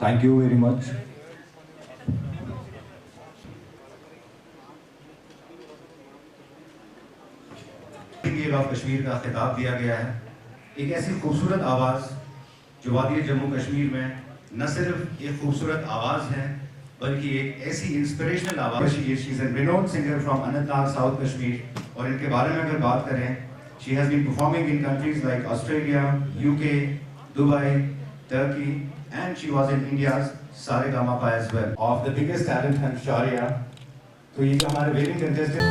Thank you very much. गेल of Kashmir का खिताब दिया गया है। एक ऐसी खूबसूरत आवाज़ जो वादी जम्मू कश्मीर में न सिर्फ एक खूबसूरत आवाज़ है बल्कि एक ऐसी इंस्पिरेशनल आवाज़ she is a renowned singer from Anantnag south Kashmir. और इनके बारे में अगर बात करें, she has been performing in countries like Australia, UK, Dubai, Turkey and she was in India's Sa Re Ga Ma Pa as well. Of the biggest talent है शौर्या। तो ये जो हमारे wedding contestant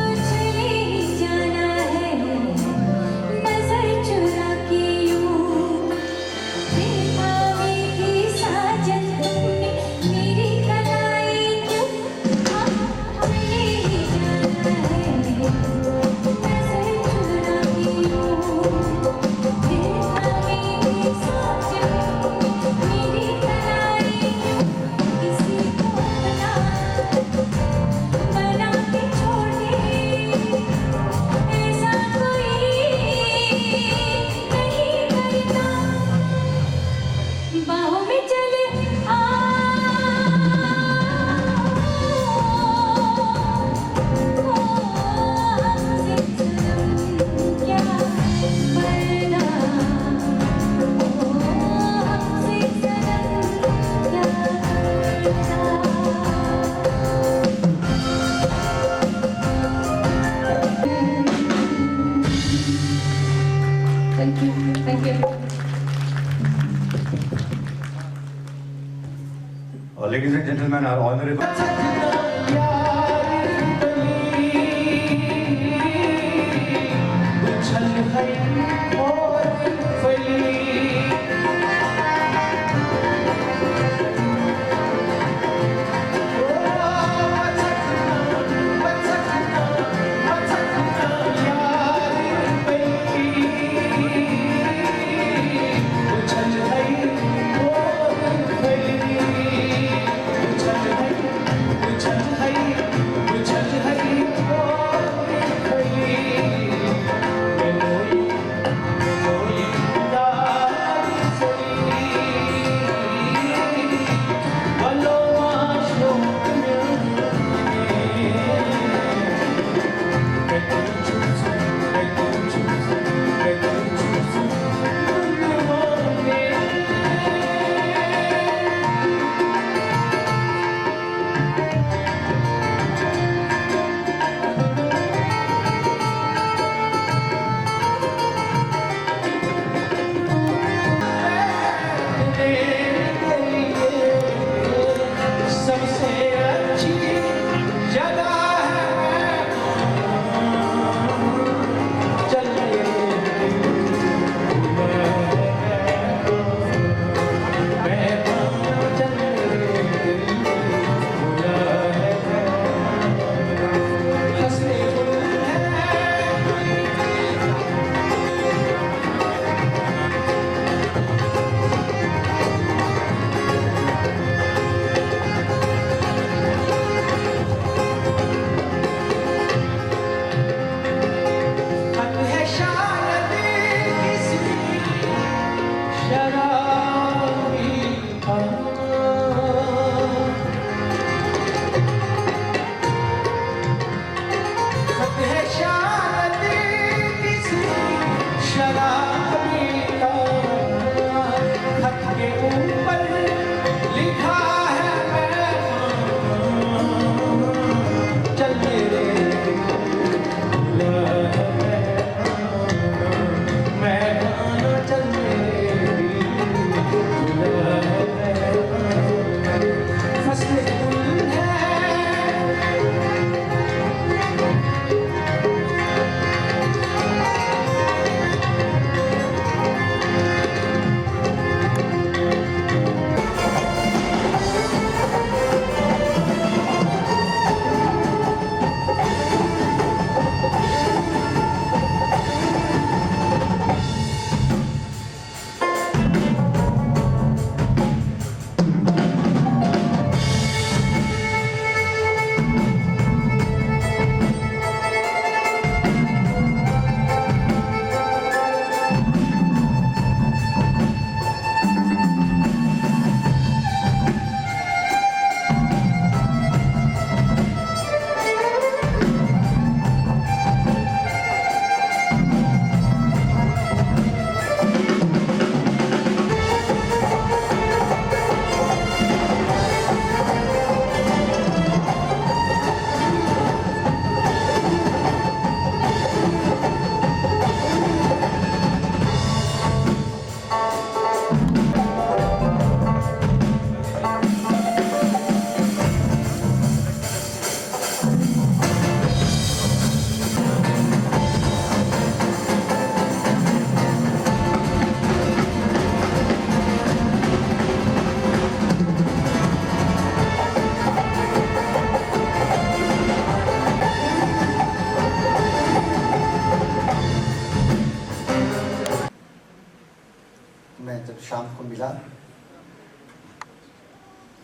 Thank you. Ladies and gentlemen, our honorable Hey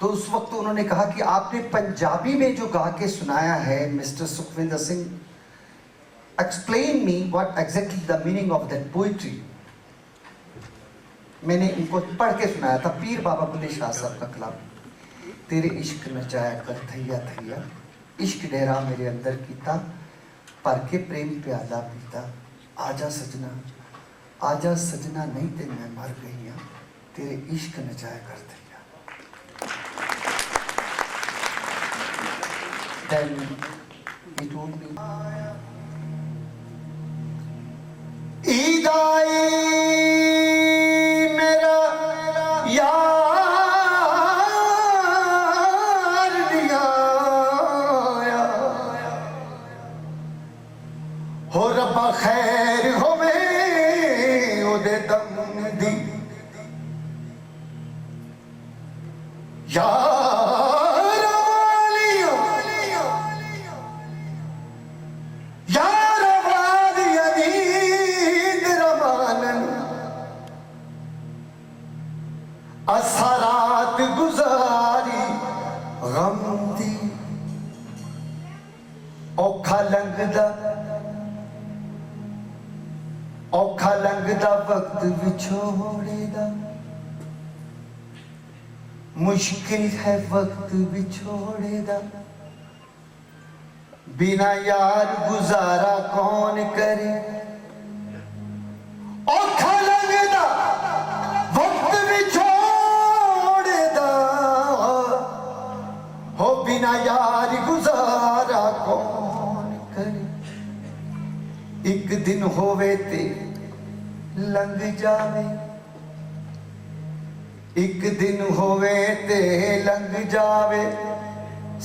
तो उस वक्त उन्होंने कहा कि आपने पंजाबी में जो गा के सुनाया है mister Sukhwinder Singh, explain me what exactly the meaning of that poetry. मैंने इनको पढ़ के सुनाया था, पीर बाबा बुल्ले शाह साहब का कलाम। तेरे इश्क नचाया कर थैया थैया, इश्क डेरा मेरे अंदर कीता, पर के प्रेम प्याला पीता, आजा सजना आजा सजना नहीं ते मैं मर गई हाँ, तेरे इश्क नचाया कर थैया। Then he told me, ईदाई मेरा यार दिया हो रब्बा खैर होवे ओदे दम दी यार वालिया यार वालिया नींद रमानन असा रात गुजारी गम दी औखा लंघदा वक्त विछोड़े दा, मुश्किल है वक्त विछोड़े दा, बिना यार गुजारा कौन करे। औखा लंघदा वक्त विछोड़े दा, हो बिना यार गुजारा कौन करे। एक दिन होवे ते लंघ जावे, एक दिन होवे ते लंघ जावे,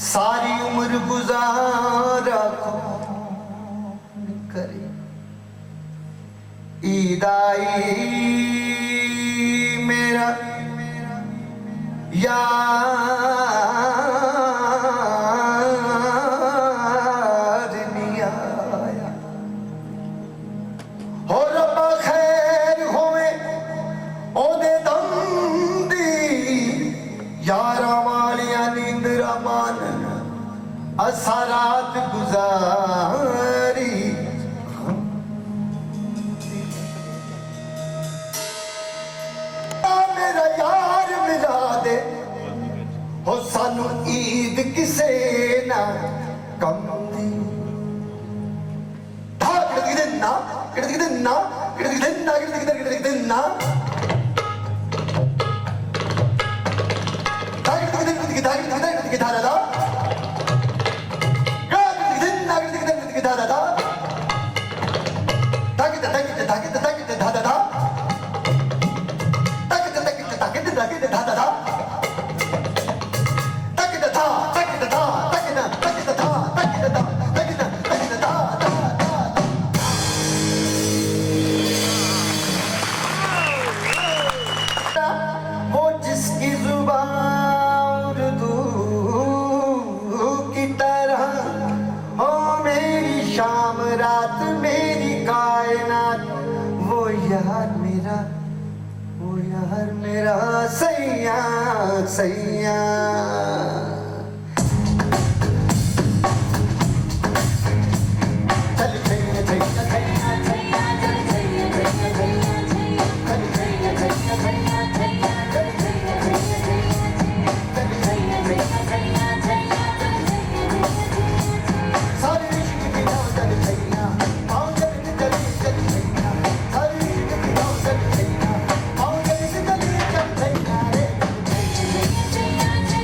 सारी उम्र गुजारा कौन करे। ईदाई मेरा यार नहीं आया, हो रब्बा खैर होवे ओदे दम दी, यारा वालिया नींद रमानन असा रात गुजारी। मेरा यार मिला दे हो सानू ईद किसे ना कम दी। था किड़दी ना किड़दी ना किड़दी ना किड़दी ना वो जिसकी जुबान उर्दू की तरह हो, मेरी शाम रात मेरी कायनात, वो यार मेरा सैया सैया। Jaya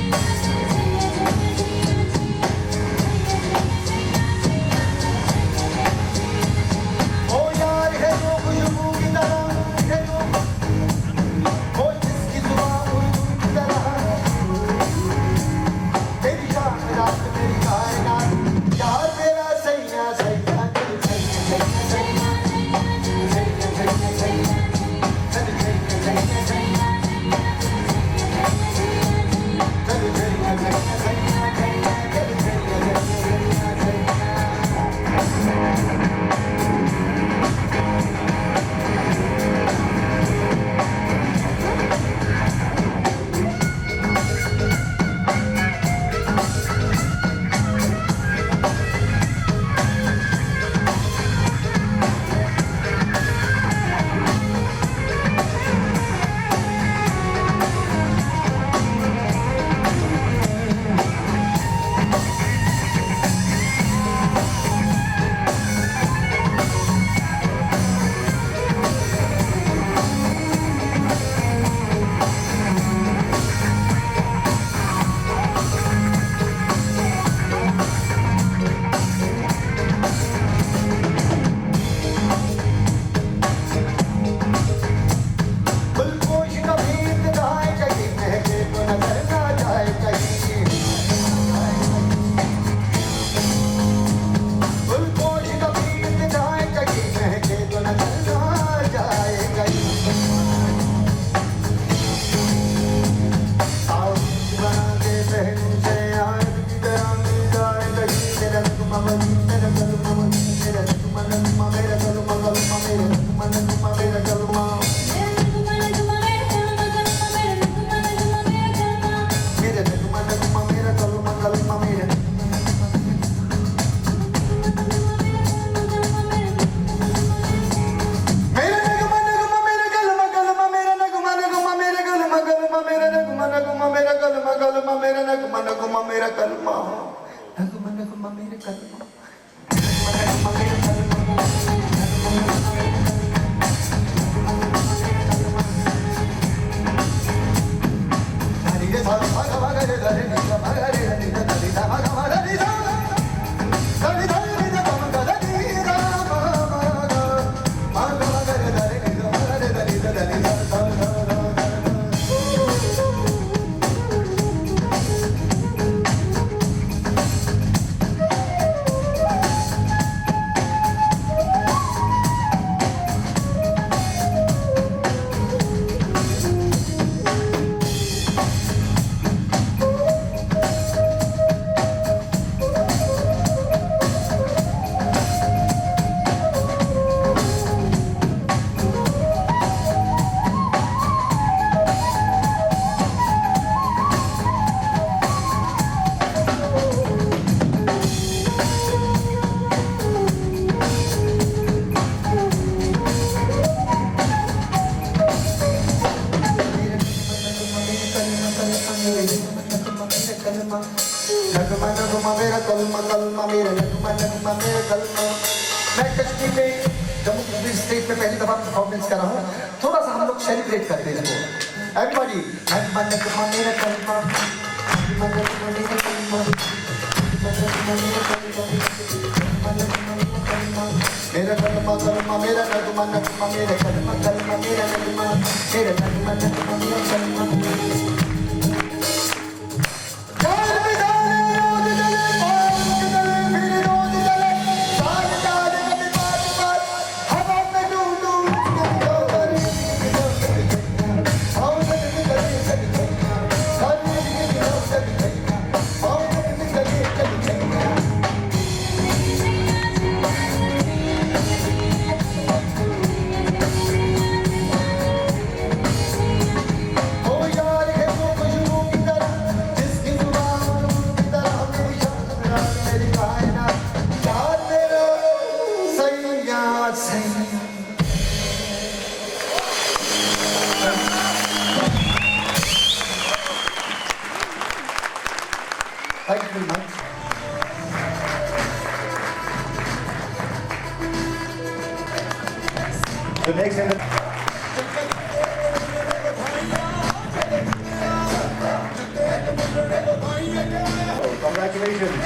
नगमा नगमा मेरा कलमा, नगमा नगमा मेरा कलमा, नगमा मेरा कलमा, धरी रे सा गा गा गा रे धरी रे सा गा रे धरी रे धरी सा गा गा धरी सा धरी धरी रे सा गा धरी सा गा गा गा गा रे धरी रे सा गा रे धरी रे धरी सा सा गा गा नगमा नगमा मेरा कलमा कलमा मेरा नगमा नगमा मेरा कलमा। मैं कश्मीर में जम्मू कश्मीर स्टेट में पहली दफा परफॉर्मेंस कर रहा हूँ, थोड़ा सा हम लोग सेलिब्रेट करते हैं इसको। एवरीबॉडी नगमा नगमा मेरा कलमा, नगमा नगमा मेरा कलमा, नगमा मेरा कलमा, मेरा कलमा कलमा मेरा नगमा नगमा मेरा कलमा कलमा मेरा नगमा, मेरा नगमा नगमा मेरा कलमा। Thank you very much. The next in the congratulations.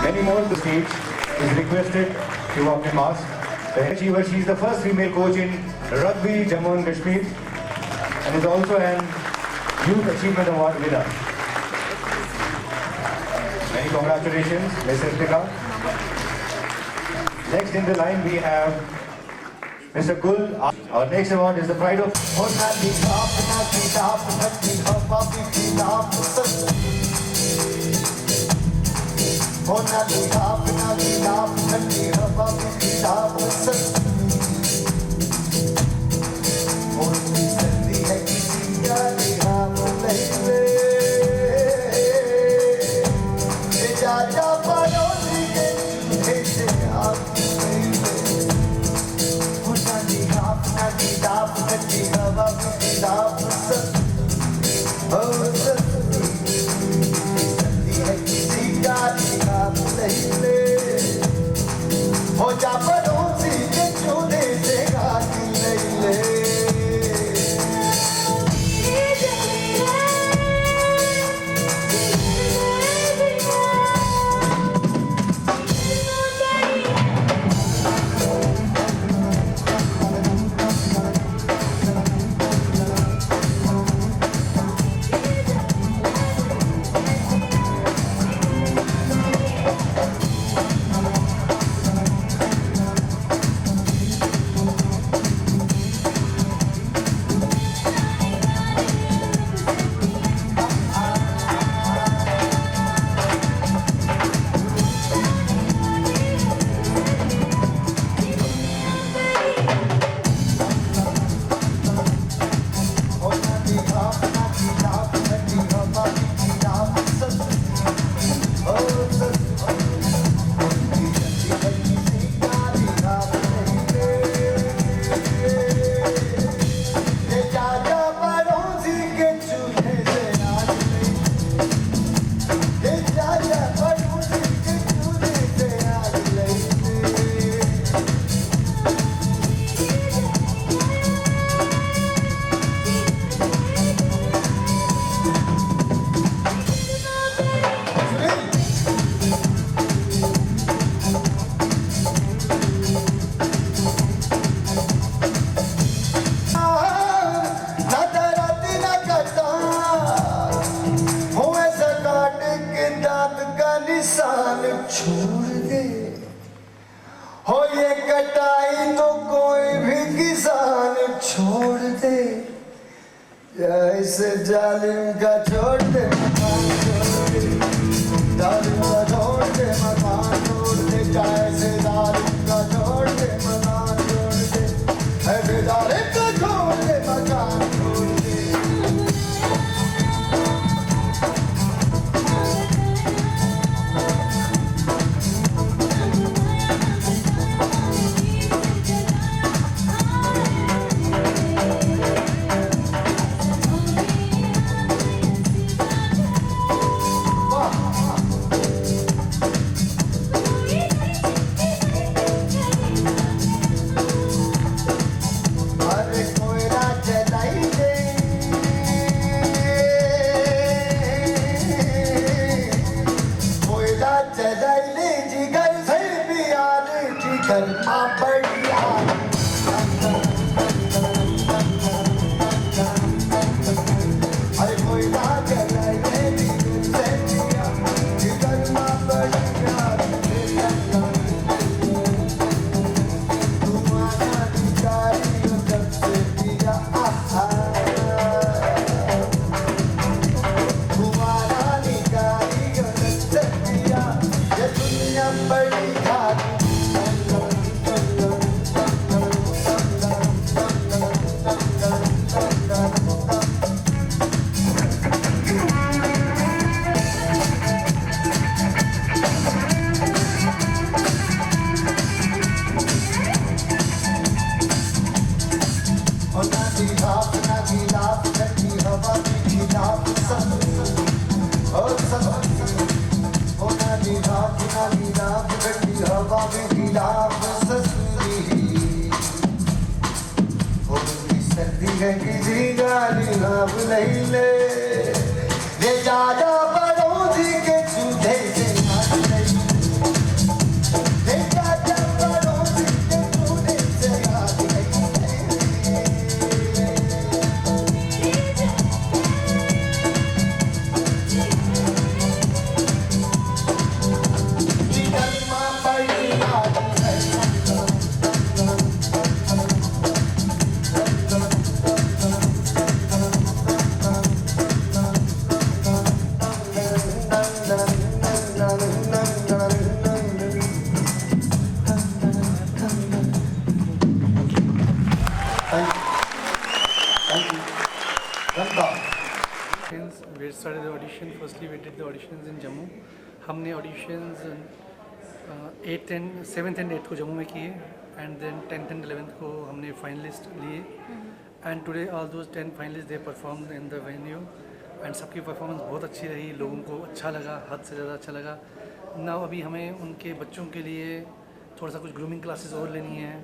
Many more on the stage is requested to walk in mask. The head achiever, she is the first female coach in Rugby Jammu and Kashmir and is also an Youth Achievement Award winner. Many congratulations, Ms. Ritika. Next in the line we have Mr. Gul. Our next award is the pride of हो जा पड़ोसी को कोई भी किसान छोड़ दे, ऐसे जालिम का छोड़ दे मकान छोड़ दे, जालिम का छोड़ दे मकान छोड़ दे, ऐसे जालिम का छोड़ दे मकान छोड़ दे, ऐसे जालिम का छोड़ दे मकान छोड़ दे। We started the audition. Firstly, we did the auditions in Jammu. हमने auditions 8th and 7th and 8th को जम्मू में किए, and then 10th and 11th को हमने finalist लिए, and today all those 10 finalists they performed in the venue, and सबकी performance बहुत अच्छी रही, लोगों को अच्छा लगा, हद से ज़्यादा अच्छा लगा. Now अभी हमें उनके बच्चों के लिए थोड़ा सा कुछ grooming classes और लेनी है,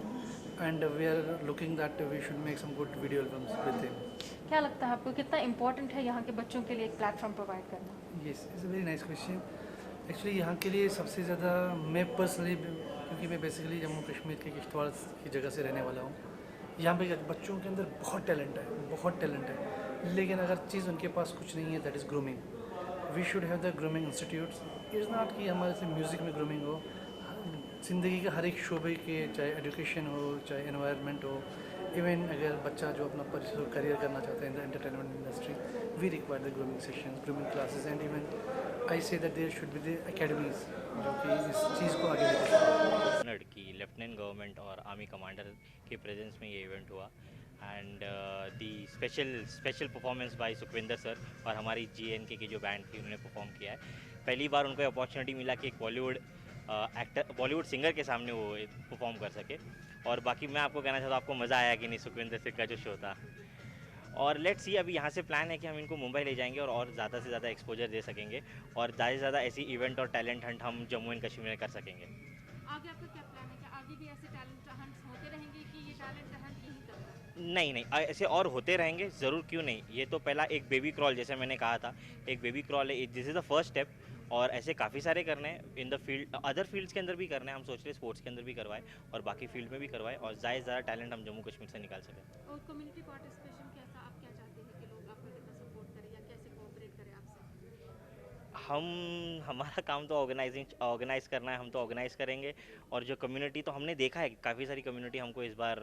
and we are looking that we should make some good video albums with them. क्या लगता है आपको कितना इम्पोर्टेंट है यहाँ के बच्चों के लिए एक प्लेटफॉर्म प्रोवाइड करना? Yes, it's a very nice question. Actually यहाँ के लिए सबसे ज़्यादा मैं पर्सनली, क्योंकि मैं बेसिकली जम्मू कश्मीर के किश्तवाड़ की जगह से रहने वाला हूँ, यहाँ पे बच्चों के अंदर बहुत टैलेंट है, बहुत टैलेंट है, लेकिन अगर चीज़ उनके पास कुछ नहीं है, that is grooming. We should have the grooming institutes. Is not कि हमारे से म्यूज़िक में ग्रूमिंग हो, ज़िंदगी के हर एक शोबे के, चाहे एजुकेशन हो, चाहे एनवायरनमेंट हो, इवन अगर बच्चा जो अपना करियर करना चाहता है in the entertainment industry, we require the grooming sessions, grooming classes, and even I say that there should be the academies जो कि इस चीज़ को आगे लेकर की लेफ्टिनेंट गवर्नमेंट और आर्मी कमांडर के प्रेजेंस में ये इवेंट हुआ, and the special performance by Sukhwinder sir और हमारी GNK की जो बैंड थी उन्होंने परफॉर्म किया है. पहली बार उनको अपॉर्चुनिटी मिला कि एक बॉलीवुड सिंगर के सामने वो परफॉर्म कर सके. और बाकी मैं आपको कहना चाहता हूँ, आपको मज़ा आया कि नहीं सुखविंदर सर का जो शो था. और लेट्स सी, अभी यहाँ से प्लान है कि हम इनको मुंबई ले जाएंगे और ज़्यादा से ज़्यादा एक्सपोजर दे सकेंगे और ज़्यादा से ज़्यादा ऐसी इवेंट और टैलेंट हंट हम जम्मू एंड कश्मीर में कर सकेंगे. आगे आपका क्या प्लान है? क्या आगे भी ऐसे टैलेंट हंट्स होते रहेंगे कि ये टैलेंट हंट यहीं तक? नहीं, ऐसे और होते रहेंगे ज़रूर, क्यों नहीं. ये तो पहला एक बेबी क्रॉल, जैसे मैंने कहा था, एक बेबी क्रॉल है, this is the first step. और ऐसे काफ़ी सारे करने हैं in the field, other fields के अंदर भी करने हैं. हम सोच रहे हैं स्पोर्ट्स के अंदर भी करवाएं और बाकी फील्ड में भी करवाएं और ज़्यादा टैलेंट हम जम्मू कश्मीर से निकाल सकें. और कम्युनिटी पार्टिसिपेशन कैसा, आप क्या चाहते हैं कि लोग आपको कितना सपोर्ट करें या कैसे कोऑपरेट करें आपसे? हमारा काम तो ऑर्गेनाइज करना है, हम तो ऑर्गेनाइज करेंगे। और जो कम्युनिटी, तो हमने देखा है काफ़ी सारी कम्युनिटी हमको इस बार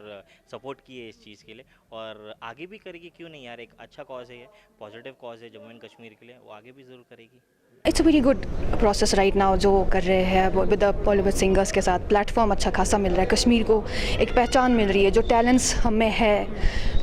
सपोर्ट की है इस चीज़ के लिए, और आगे भी करेगी, क्यों नहीं यार। एक अच्छा कॉज है ये, पॉजिटिव कॉज है जम्मू एंड कश्मीर के लिए, वो आगे भी ज़रूर करेगी। It's a very good process right now जो कर रहे हैं विद द बॉलीवुड सिंगर्स के साथ। प्लेटफॉर्म अच्छा खासा मिल रहा है, कश्मीर को एक पहचान मिल रही है, जो टैलेंट्स हम में है,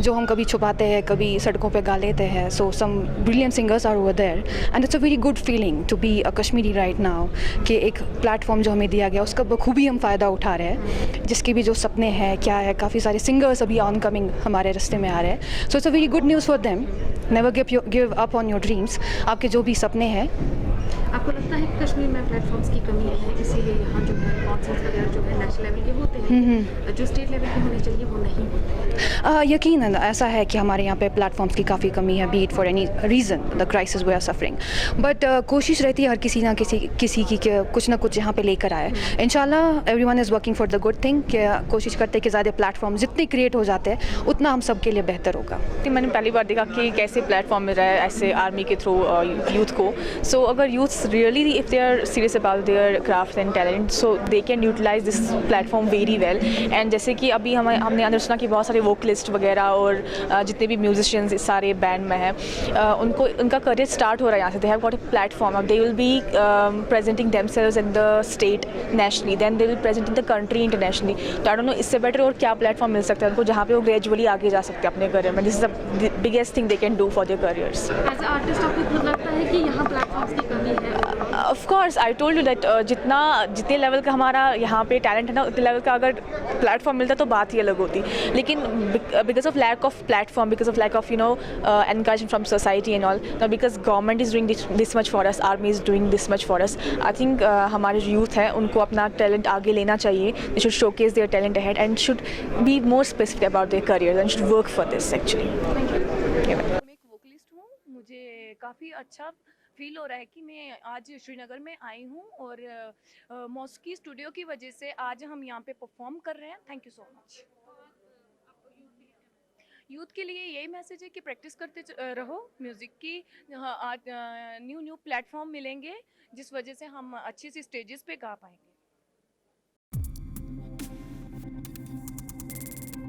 जो हम कभी छुपाते हैं, कभी सड़कों पे गा लेते हैं। So some brilliant singers are over there and it's a very good feeling to be a Kashmiri right now, कि एक प्लेटफॉर्म जो हमें दिया गया उसका बखूबी हम फ़ायदा उठा रहे हैं। जिसके भी जो सपने हैं क्या है, काफ़ी सारे सिंगर्स अभी ऑन कमिंग हमारे रास्ते में आ रहे हैं। So it's a very good news for them. Never give up on your dreams. आपके जो भी सपने हैं। आपको लगता है कि कश्मीर में प्लेटफॉर्म्स की कमी है, इसीलिए यहाँ जो है कॉन्सर्ट्स वगैरह जो है नेशनल लेवल के होते हैं, जो स्टेट लेवल के होने चाहिए वो नहीं होते? यकीनन ऐसा है कि हमारे यहाँ पे प्लेटफॉर्म्स की काफ़ी कमी है, be it for any reason the crisis we are suffering. But कोशिश रहती है हर किसी ना किसी की कि कुछ ना कुछ यहाँ पे लेकर आए। इंशाल्लाह everyone is working for the good thing, कि कोशिश करते हैं कि ज़्यादा प्लेटफॉर्म जितने क्रिएट हो जाते हैं उतना हम सब के लिए बेहतर होगा। मैंने पहली बार देखा कि कैसे प्लेटफॉर्म मिल रहा है ऐसे आर्मी के थ्रू यूथ को। सो अगर youth really if they are serious about their craft and talent, so they can utilise this platform very well. And जैसे कि अभी हमने अंदर सुना कि बहुत सारे वोकलिस्ट वगैरह और जितने भी म्यूजिशियंस इस सारे बैंड में हैं, उनका करियर स्टार्ट हो रहा है यहाँ से। They have got a platform, अब they will be presenting themselves in the state nationally, then they will present in the country internationally. तो आई डोंट नो इससे बेटर और क्या प्लेटफॉर्म मिल सकता है उनको, जहाँ पे वो ग्रेजुअली आगे जा सकते हैं अपने करियर में। This is the biggest thing they can do for their careers. As a artist आपको लगता है कि यहाँ प्लेटफॉर्म्स की कमी है? Of course I told you that जितने लेवल का हमारा यहाँ पे टैलेंट है ना, उतने लेवल का अगर प्लेटफॉर्म मिलता तो बात ही अलग होती। लेकिन because of lack of platform, because of lack of encouragement from society and all, because government is doing this much for us, army is doing this much for us. I think हमारे जो youth है उनको अपना talent आगे लेना चाहिए। They should showcase their talent ahead and should be more specific about their career and should work for this actually. मैं एक वोकलिस्ट हूँ, मुझे काफ़ी अच्छा फील हो रहा है कि मैं आज श्रीनगर में आई हूँ और मॉस्की स्टूडियो की वजह से आज हम यहाँ पे परफॉर्म कर रहे हैं। Thank you so much. Youth के लिए यही मैसेज है कि प्रैक्टिस करते रहो म्यूज़िक की। आज न्यू प्लेटफॉर्म मिलेंगे जिस वजह से हम अच्छी सी स्टेजेस पे गा पाएंगे।